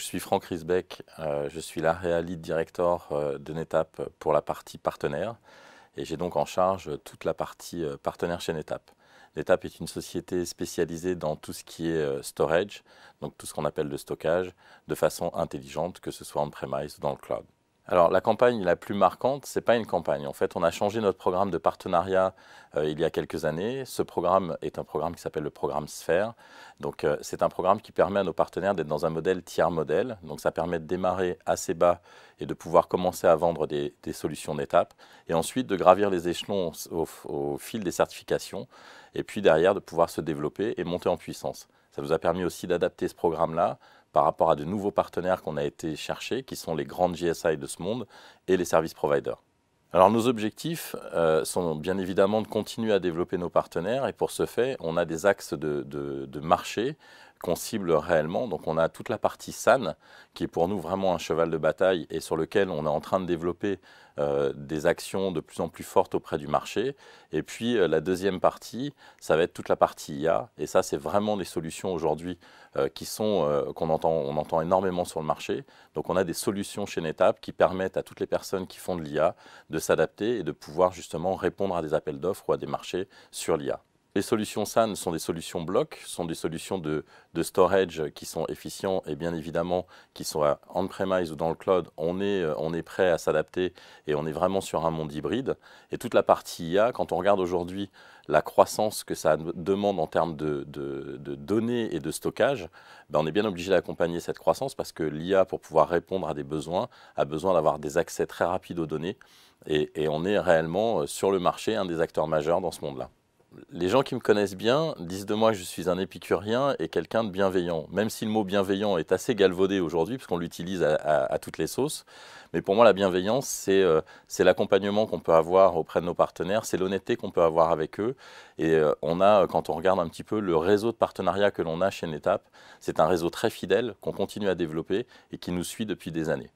Je suis Franck Risbeck, je suis l'Area Lead Director de NetApp pour la partie partenaire et j'ai donc en charge toute la partie partenaire chez NetApp. NetApp est une société spécialisée dans tout ce qui est storage, donc tout ce qu'on appelle le stockage, de façon intelligente, que ce soit on-premise ou dans le cloud. Alors la campagne la plus marquante, ce n'est pas une campagne. En fait, on a changé notre programme de partenariat il y a quelques années. Ce programme est un programme qui s'appelle le programme Sphere. Donc c'est un programme qui permet à nos partenaires d'être dans un modèle tiers modèle. Donc ça permet de démarrer assez bas et de pouvoir commencer à vendre des solutions NetApp. Et ensuite de gravir les échelons au fil des certifications. Et puis derrière de pouvoir se développer et monter en puissance. Ça nous a permis aussi d'adapter ce programme-là par rapport à de nouveaux partenaires qu'on a été chercher, qui sont les grandes GSI de ce monde et les service providers. Alors nos objectifs sont bien évidemment de continuer à développer nos partenaires et pour ce fait, on a des axes de marché qu'on cible réellement. Donc on a toute la partie SAN qui est pour nous vraiment un cheval de bataille et sur lequel on est en train de développer des actions de plus en plus fortes auprès du marché. Et puis la deuxième partie, ça va être toute la partie IA et ça c'est vraiment des solutions aujourd'hui qu'on entend énormément sur le marché. Donc on a des solutions chez NetApp qui permettent à toutes les personnes qui font de l'IA de s'adapter et de pouvoir justement répondre à des appels d'offres ou à des marchés sur l'IA. Les solutions SAN sont des solutions blocs, sont des solutions de storage qui sont efficients et bien évidemment qui sont on-premise ou dans le cloud. On est prêt à s'adapter et on est vraiment sur un monde hybride. Et toute la partie IA, quand on regarde aujourd'hui la croissance que ça demande en termes de données et de stockage, ben on est bien obligé d'accompagner cette croissance parce que l'IA, pour pouvoir répondre à des besoins, a besoin d'avoir des accès très rapides aux données. Et on est réellement sur le marché un des acteurs majeurs dans ce monde-là. Les gens qui me connaissent bien disent de moi que je suis un épicurien et quelqu'un de bienveillant, même si le mot bienveillant est assez galvaudé aujourd'hui, puisqu'on l'utilise à toutes les sauces. Mais pour moi, la bienveillance, c'est l'accompagnement qu'on peut avoir auprès de nos partenaires, c'est l'honnêteté qu'on peut avoir avec eux. Et quand on regarde un petit peu le réseau de partenariat que l'on a chez NetApp, c'est un réseau très fidèle qu'on continue à développer et qui nous suit depuis des années.